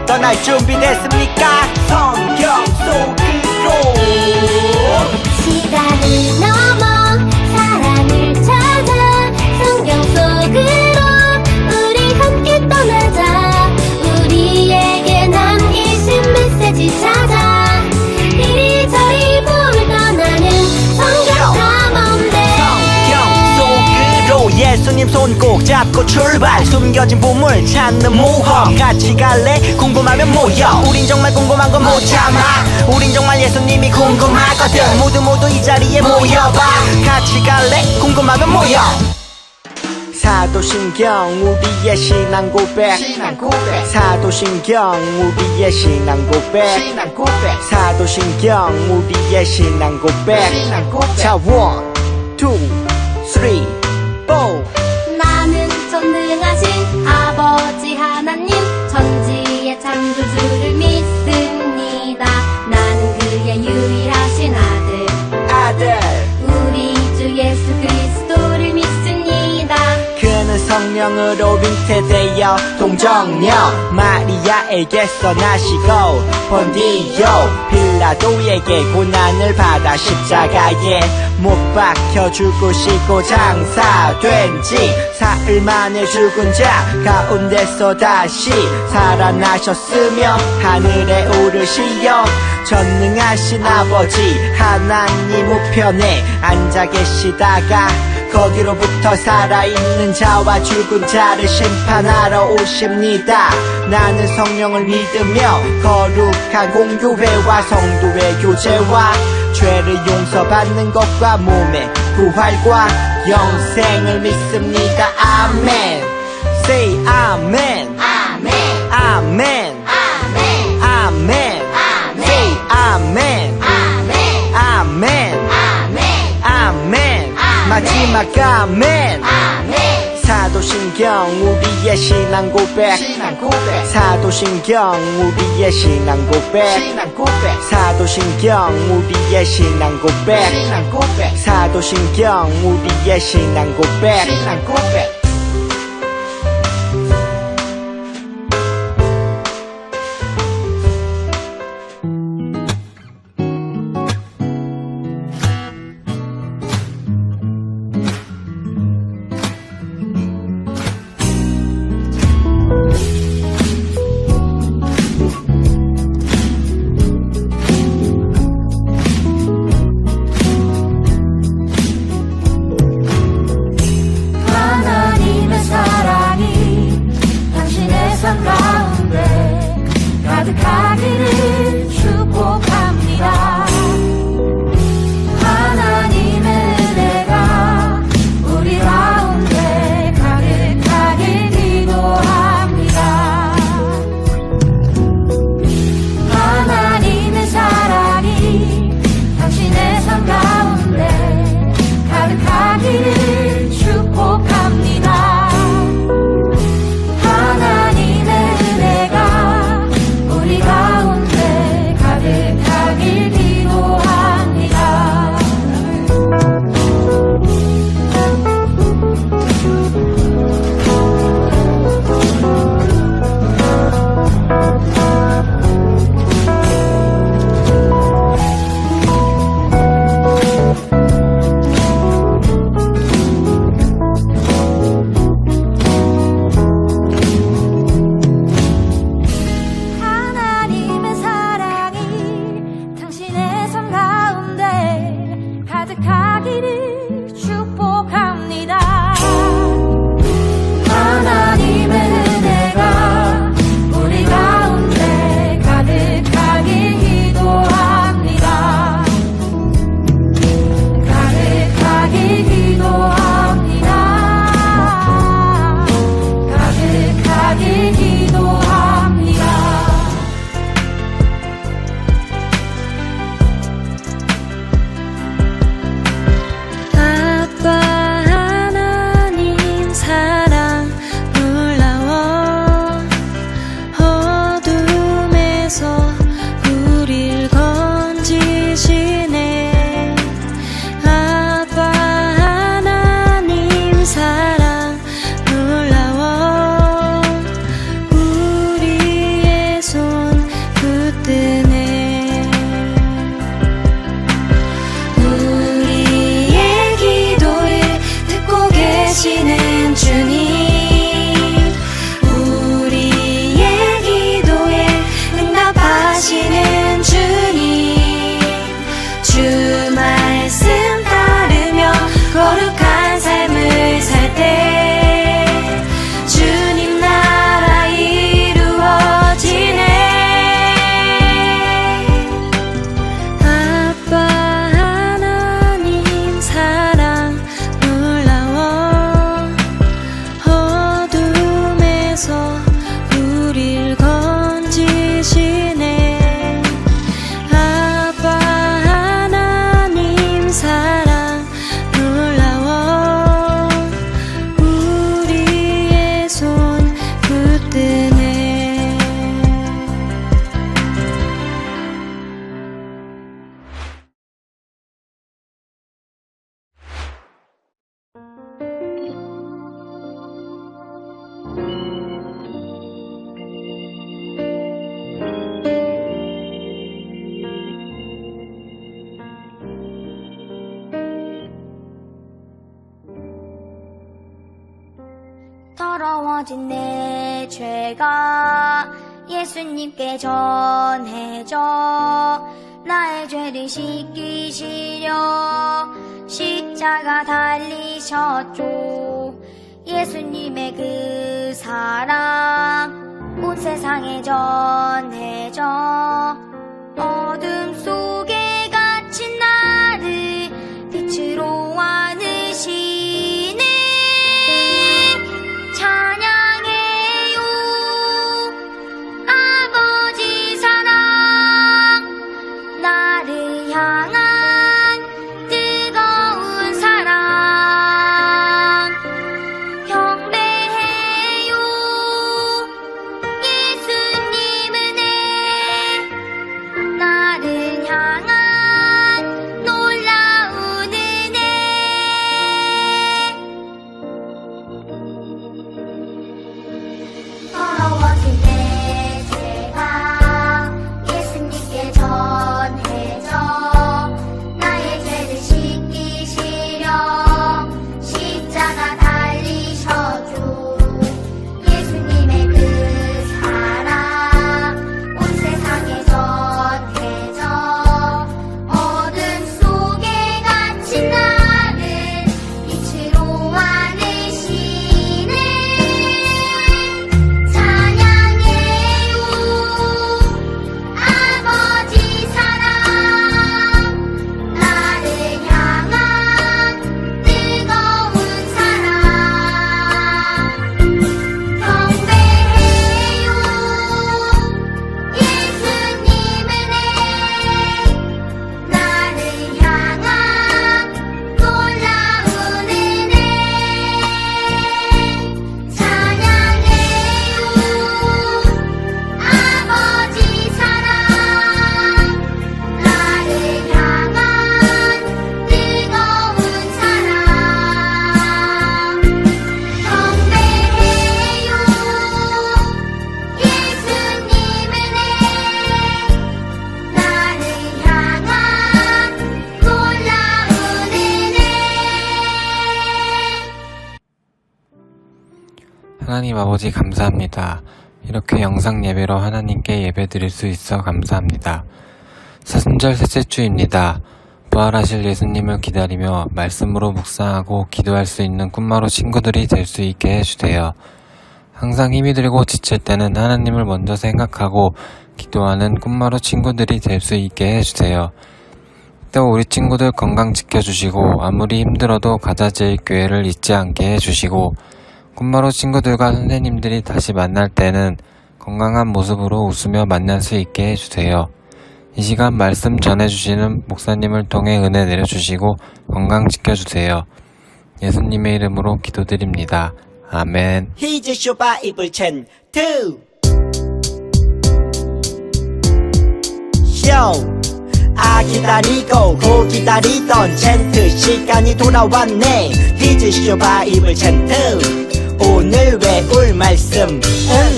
떠날 준비됐습니까? 성경 속으로 시간을 넘어 사랑을 찾아 성경 속으로 우리 함께 떠나자. 우리에겐 한 일심 메시지 찾아 이리저리 볼 떠나는 성경 탐험대. 성경 속으로 예수님 손 꼭 잡고 출발. 숨겨진 보물 찾는 모험 같이 갈래? 궁금하면 모여. 우린 정말 궁금한 건 못 참아. 우린 정말 예수님이 궁금하거든. 모두 이 자리에 모여봐. 같이 갈래? 궁금하면 모여. 사도신경 우리의 신앙 고백. 사도신경 우리의 신앙 고백. 사도신경 우리의 신앙 고백. 자, 1, 2, 3, 4. 나는 전능하신 아버지 하나님 천지의 창조주를 믿습니다. 나는 그의 유일하신 아들 우리 주 예수 그리스도를 믿습니다. 그는 성령으로 잉태되어 동정녀 마리아에게서 나시고 본디오 빌라도에게 고난을 받아 십자가에 못 박혀 죽으시고 장사된 지 사흘 만에 죽은 자 가운데서 다시 살아나셨으며 하늘에 오르시어 전능하신 아버지 하나님 우편에 앉아 계시다가 거기로부터 살아있는 자와 죽은 자를 심판하러 오십니다. 나는 성령을 믿으며 거룩한 공교회와 성도의 교제와 죄를 용서받는 것과 몸의 부활과 영생을 믿습니다. 아멘. Say 아멘. 아멘 아멘. 아멘 아멘. 아멘 Say 아멘. 아멘 아멘. 아멘 아멘. 마지막 아멘. 아멘. 사도신경 우리의 신앙 고백. 사도신경 우리의 신앙 고백. 사도신경 우리의 신앙 고백. 사도신경 우리의 신앙 고백. 하나님 더러워진 내 죄가 예수님께 전해져 나의 죄를 씻기시려 십자가 달리셨죠. 예수님의 그 사랑 온 세상에 전해져 어둠 속에 갇힌 나를 빛으로 안으시네. 찬양해요 아버지 사랑 나를 향한 뜨거운 사랑 경배해요 예수님 은혜 나를 향한 놀라운 은혜. 더러워진 내 죄가 예수님께 전해져 나의 죄를 씻기시려 십자가 달리셔줘. 예수님의 그 사랑 온 세상에 전해져 어둠 속에 갇힌 나를 빛으로 안으시네. 찬양해요 아버지 사랑 나를 향한 뜨거운 사랑 경배해요 예수님 은혜 나를 향한 놀라운 은혜. 찬양해요 아버지 사랑 나를 향한 뜨거운 사랑 경배해요 예수님 은혜 나를 향한 놀라운 은혜. 하나님 아버지 감사합니다. 이렇게 영상 예배로 하나님께 예배 드릴 수 있어 감사합니다. 사순절 셋째 주입니다. 부활하실 예수님을 기다리며 말씀으로 묵상하고 기도할 수 있는 꿈마루 친구들이 될 수 있게 해주세요. 항상 힘이 들고 지칠 때는 하나님을 먼저 생각하고 기도하는 꿈마루 친구들이 될 수 있게 해주세요. 또 우리 친구들 건강 지켜주시고 아무리 힘들어도 가자제일교회를 잊지 않게 해주시고 꿈마루 친구들과 선생님들이 다시 만날 때는 건강한 모습으로 웃으며 만날 수 있게 해주세요. 이 시간 말씀 전해주시는 목사님을 통해 은혜 내려주시고 건강 지켜주세요. 예수님의 이름으로 기도드립니다. 아멘. Here's your Bible chain 2. 기다리고 고 기다리던 챈트 시간이 돌아왔네. Here's your Bible chain 2. 오늘 외울 말씀은 1, 2,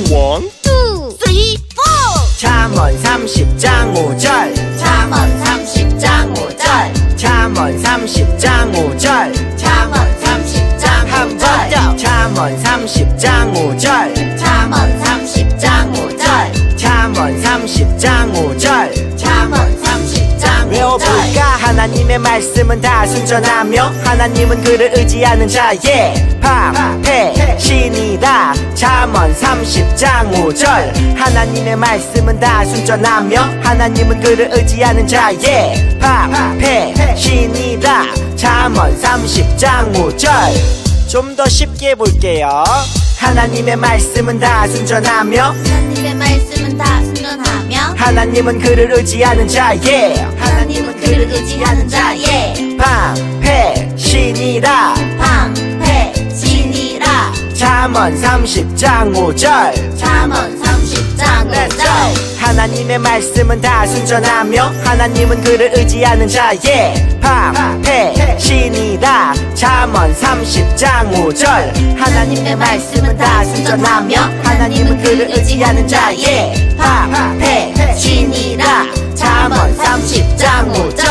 3, 4 잠언 30장 5절 잠언 30장 5절 잠언 30장 5절 잠언 30장 한 번 더 잠언 30장 5절 잠언 30장 5절 잠언 30장 5절 잠언 30장 외워볼까? 5절 하나님의 말씀은 다 순전하며 하나님은 그를 의지하는 자의 방패신이다. 잠언 30장 5절 하나님의 말씀은 다 순전하며 하나님은 그를 의지하는 자의 방패신이다. 잠언 30장 5절 좀 더 쉽게 볼게요. 하나님의 말씀은 다 순전하며 하나님의 말씀은 다 순전하며 하나님은 그를 의지하는 자의 하나님은 그를 의지하는 자의 방패신이라 방패신이라 잠언 30장 5절 잠언 30장 5절 하나님의 말씀은 다 순전하며 하나님은 그를 의지하는 자의 방패신이라 잠언 30장 5절 하나님의 말씀은 다 순전하며 하나님은 그를 의지하는 자의 방패신이라 잠언 30장 5절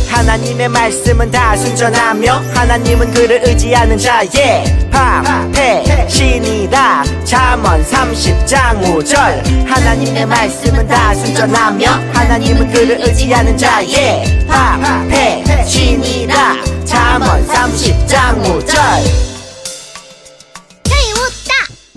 하나님의 말씀은 다 순전하며 하나님은 그를 의지하는 자의 방패신이라 진이다. 잠언 30장 5절. 하나님의 말씀은 다 순전하며 하나님은 그를 의지하는 자의 방패 진이다. 잠언 30장 5절.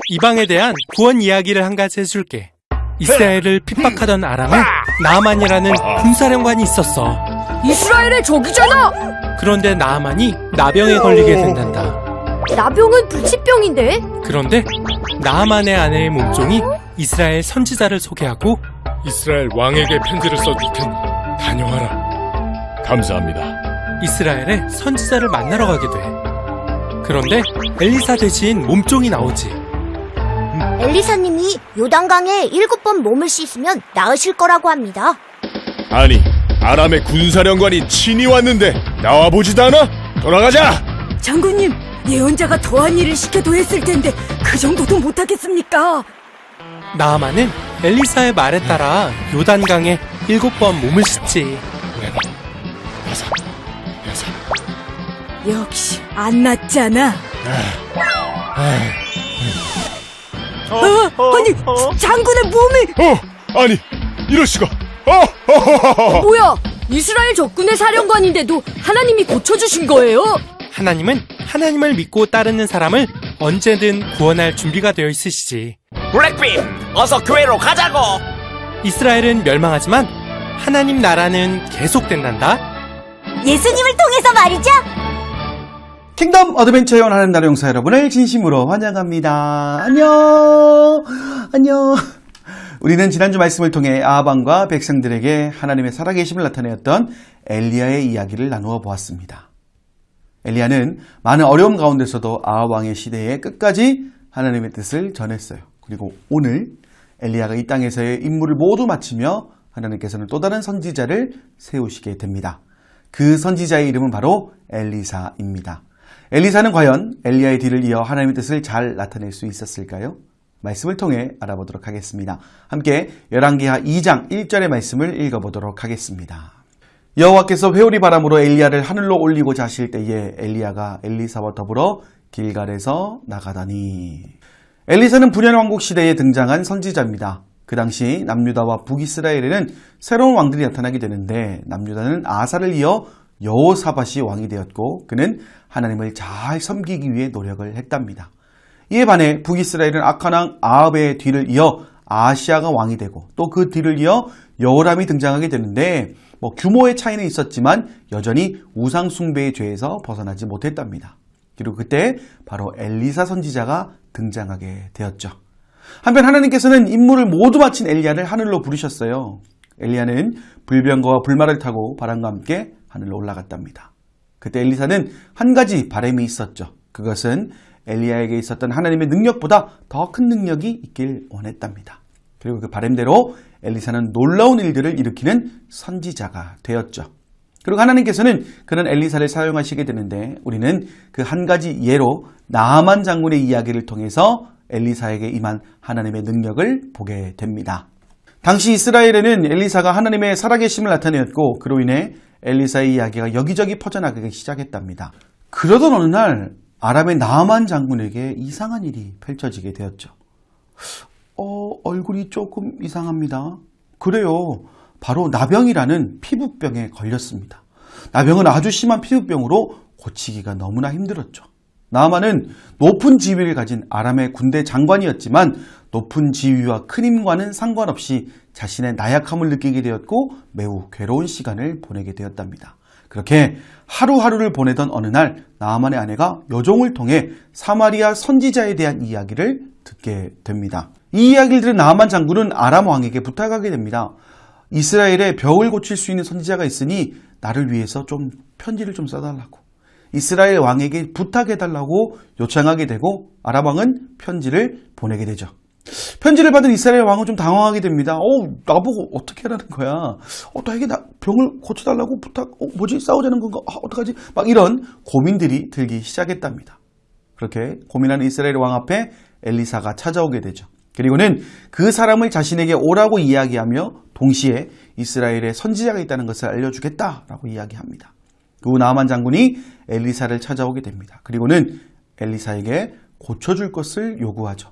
이방에 대한 구원 이야기를 한 가지 해줄게. 이스라엘을 핍박하던 아람에 나아만이라는 군사령관이 있었어. 이스라엘의 적이잖아. 그런데 나아만이 나병에 걸리게 된단다. 나병은 불치병인데. 그런데 나아만의 아내의 몸종이 이스라엘 선지자를 소개하고 이스라엘 왕에게 편지를 써줄 테니 다녀와라. 감사합니다. 이스라엘의 선지자를 만나러 가게 돼. 그런데 엘리사 대신 몸종이 나오지. 엘리사님이 요단강에 7번 몸을 씻으면 나으실 거라고 합니다. 아니, 아람의 군사령관이 친히 왔는데 나와보지도 않아? 돌아가자! 장군님, 예언자가 더한 일을 시켜도 했을 텐데 그 정도도 못하겠습니까? 나아만은 엘리사의 말에 따라 요단강에 7번 몸을 씻지. 야사. 역시 안 낫잖아. 아니, 장군의 몸이 아니, 이럴 수가. 뭐야? 이스라엘 적군의 사령관인데도 하나님이 고쳐주신 거예요? 하나님은 하나님을 믿고 따르는 사람을 언제든 구원할 준비가 되어 있으시지. 블랙빔 어서 교회로 가자고. 이스라엘은 멸망하지만 하나님 나라는 계속된단다. 예수님을 통해서 말이죠. 킹덤 어드벤처에 온 하나님 나라 용사 여러분을 진심으로 환영합니다. 안녕. 우리는 지난주 말씀을 통해 아합왕과 백성들에게 하나님의 살아계심을 나타내었던 엘리야의 이야기를 나누어 보았습니다. 엘리야는 많은 어려움 가운데서도 아합왕의 시대에 끝까지 하나님의 뜻을 전했어요. 그리고 오늘 엘리야가 이 땅에서의 임무를 모두 마치며 하나님께서는 또 다른 선지자를 세우시게 됩니다. 그 선지자의 이름은 바로 엘리사입니다. 엘리사는 과연 엘리야의 뒤를 이어 하나님의 뜻을 잘 나타낼 수 있었을까요? 말씀을 통해 알아보도록 하겠습니다. 함께 열왕기하 2장 1절의 말씀을 읽어보도록 하겠습니다. 여호와께서 회오리 바람으로 엘리야를 하늘로 올리고자 하실 때에 엘리야가 엘리사와 더불어 길갈에서 나가다니. 엘리사는 분열 왕국 시대에 등장한 선지자입니다. 그 당시 남유다와 북이스라엘에는 새로운 왕들이 나타나게 되는데 남유다는 아사를 이어 여호사밧이 왕이 되었고 그는 하나님을 잘 섬기기 위해 노력을 했답니다. 이에 반해 북이스라엘은 악한 왕 아합의 뒤를 이어 아시아가 왕이 되고 또 그 뒤를 이어 여호람이 등장하게 되는데 규모의 차이는 있었지만 여전히 우상 숭배의 죄에서 벗어나지 못했답니다. 그리고 그때 바로 엘리사 선지자가 등장하게 되었죠. 한편 하나님께서는 임무를 모두 마친 엘리야를 하늘로 부르셨어요. 엘리야는 불병거와 불말을 타고 바람과 함께 하늘로 올라갔답니다. 그때 엘리사는 한 가지 바람이 있었죠. 그것은 엘리야에게 있었던 하나님의 능력보다 더 큰 능력이 있길 원했답니다. 그리고 그 바람대로 엘리사는 놀라운 일들을 일으키는 선지자가 되었죠. 그리고 하나님께서는 그런 엘리사를 사용하시게 되는데 우리는 그 한 가지 예로 나아만 장군의 이야기를 통해서 엘리사에게 임한 하나님의 능력을 보게 됩니다. 당시 이스라엘에는 엘리사가 하나님의 살아계심을 나타내었고 그로 인해 엘리사의 이야기가 여기저기 퍼져나가기 시작했답니다. 그러던 어느 날 아람의 나아만 장군에게 이상한 일이 펼쳐지게 되었죠. 얼굴이 조금 이상합니다. 그래요. 바로 나병이라는 피부병에 걸렸습니다. 나병은 아주 심한 피부병으로 고치기가 너무나 힘들었죠. 나아만은 높은 지위를 가진 아람의 군대 장관이었지만 높은 지위와 큰 힘과는 상관없이 자신의 나약함을 느끼게 되었고 매우 괴로운 시간을 보내게 되었답니다. 그렇게 하루하루를 보내던 어느 날 나아만의 아내가 여종을 통해 사마리아 선지자에 대한 이야기를 듣게 됩니다. 이 이야기를 들은 나아만 장군은 아람 왕에게 부탁하게 됩니다. 이스라엘에 벽을 고칠 수 있는 선지자가 있으니 나를 위해서 좀 편지를 좀 써달라고. 이스라엘 왕에게 부탁해달라고 요청하게 되고 아람 왕은 편지를 보내게 되죠. 편지를 받은 이스라엘 왕은 좀 당황하게 됩니다. 나보고 어떻게 하라는 거야? 나에게 병을 고쳐달라고 부탁? 뭐지? 싸우자는 건가? 어떡하지? 막 이런 고민들이 들기 시작했답니다. 그렇게 고민하는 이스라엘 왕 앞에 엘리사가 찾아오게 되죠. 그리고는 그 사람을 자신에게 오라고 이야기하며 동시에 이스라엘에 선지자가 있다는 것을 알려주겠다라고 이야기합니다. 그 후 나아만 장군이 엘리사를 찾아오게 됩니다. 그리고는 엘리사에게 고쳐줄 것을 요구하죠.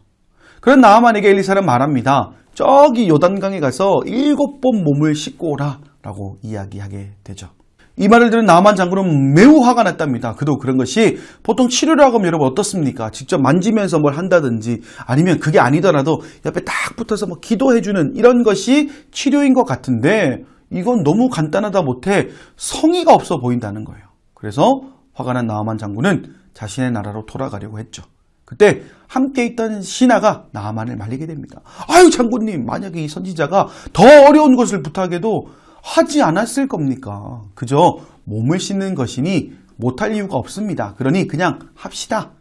그런 나아만에게 엘리사는 말합니다. 저기 요단강에 가서 7번 몸을 씻고 오라 라고 이야기하게 되죠. 이 말을 들은 나아만 장군은 매우 화가 났답니다. 그도 그런 것이 보통 치료라고 하면 여러분 어떻습니까? 직접 만지면서 뭘 한다든지 아니면 그게 아니더라도 옆에 딱 붙어서 뭐 기도해주는 이런 것이 치료인 것 같은데 이건 너무 간단하다 못해 성의가 없어 보인다는 거예요. 그래서 화가 난 나아만 장군은 자신의 나라로 돌아가려고 했죠. 그때 함께 있던 신하가 나아만을 말리게 됩니다. 아유 장군님, 만약에 이 선지자가 더 어려운 것을 부탁해도 하지 않았을 겁니까? 그저 몸을 씻는 것이니 못할 이유가 없습니다. 그러니 그냥 합시다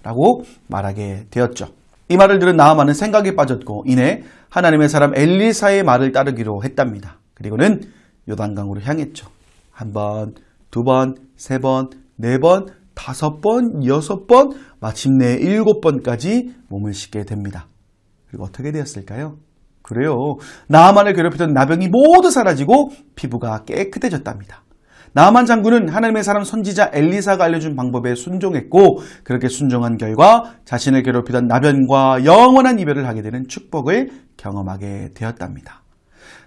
라고 말하게 되었죠. 이 말을 들은 나아만은 생각에 빠졌고 이내 하나님의 사람 엘리사의 말을 따르기로 했답니다. 그리고는 요단강으로 향했죠. 1번, 2번, 3번, 4번, 5번, 6번, 마침내 7번까지 몸을 씻게 됩니다. 그리고 어떻게 되었을까요? 그래요. 나아만을 괴롭히던 나병이 모두 사라지고 피부가 깨끗해졌답니다. 나아만 장군은 하나님의 사람 선지자 엘리사가 알려준 방법에 순종했고 그렇게 순종한 결과 자신을 괴롭히던 나병과 영원한 이별을 하게 되는 축복을 경험하게 되었답니다.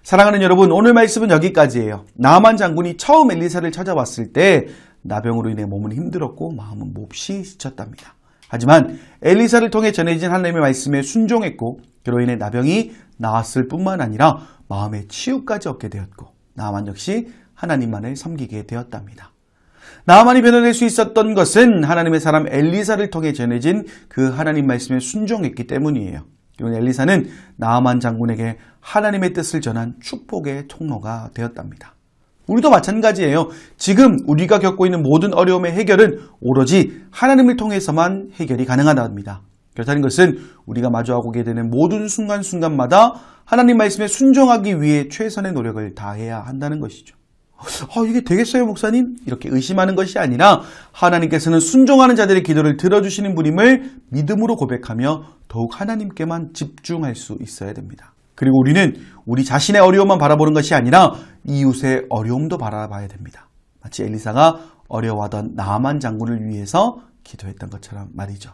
사랑하는 여러분, 오늘 말씀은 여기까지예요. 나아만 장군이 처음 엘리사를 찾아왔을 때 나병으로 인해 몸은 힘들었고 마음은 몹시 지쳤답니다. 하지만 엘리사를 통해 전해진 하나님의 말씀에 순종했고 그로 인해 나병이 나았을 뿐만 아니라 마음의 치유까지 얻게 되었고 나아만 역시 하나님만을 섬기게 되었답니다. 나아만이 변화될 수 있었던 것은 하나님의 사람 엘리사를 통해 전해진 그 하나님 말씀에 순종했기 때문이에요. 그리고 엘리사는 나아만 장군에게 하나님의 뜻을 전한 축복의 통로가 되었답니다. 우리도 마찬가지예요. 지금 우리가 겪고 있는 모든 어려움의 해결은 오로지 하나님을 통해서만 해결이 가능하답니다. 그렇다는 것은 우리가 마주하게 되는 모든 순간순간마다 하나님 말씀에 순종하기 위해 최선의 노력을 다해야 한다는 것이죠. 이게 되겠어요 목사님? 이렇게 의심하는 것이 아니라 하나님께서는 순종하는 자들의 기도를 들어주시는 분임을 믿음으로 고백하며 더욱 하나님께만 집중할 수 있어야 됩니다. 그리고 우리는 우리 자신의 어려움만 바라보는 것이 아니라 이웃의 어려움도 바라봐야 됩니다. 마치 엘리사가 어려워하던 나아만 장군을 위해서 기도했던 것처럼 말이죠.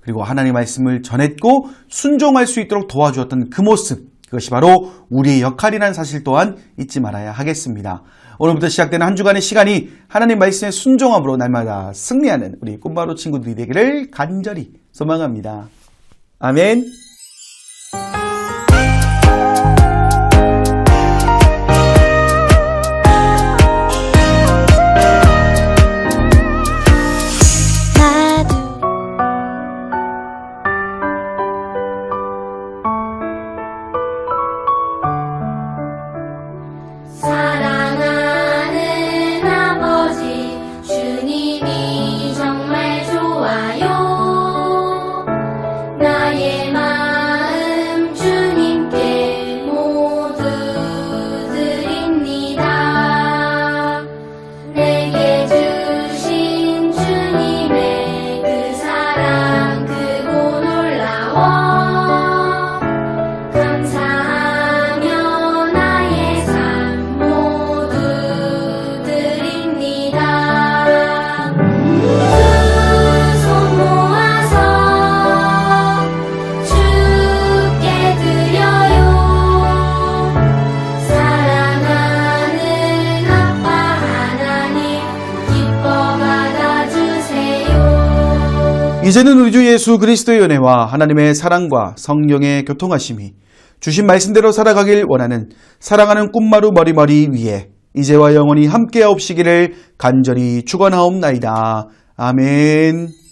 그리고 하나님의 말씀을 전했고 순종할 수 있도록 도와주었던 그 모습, 그것이 바로 우리의 역할이라는 사실 또한 잊지 말아야 하겠습니다. 오늘부터 시작되는 한 주간의 시간이 하나님 말씀의 순종함으로 날마다 승리하는 우리 꿈바로 친구들이 되기를 간절히 소망합니다. 아멘. 사랑하는 아버지 주님이 정말 좋아요. 나의 마음 주님께 모두 드립니다. 내게 주신 주님의 그 사랑 크고 놀라워 감사하며 나의 삶 모두 드립니다. 두 손 모아서 주께 드려요. 사랑하는 아빠 하나님 기뻐 받아주세요. 이제는 우리 주 예수 그리스도의 은혜와 하나님의 사랑과 성령의 교통하심이 주신 말씀대로 살아가길 원하는 사랑하는 꿈마루 머리머리 위에 이제와 영원히 함께하옵시기를 간절히 축원하옵나이다. 아멘.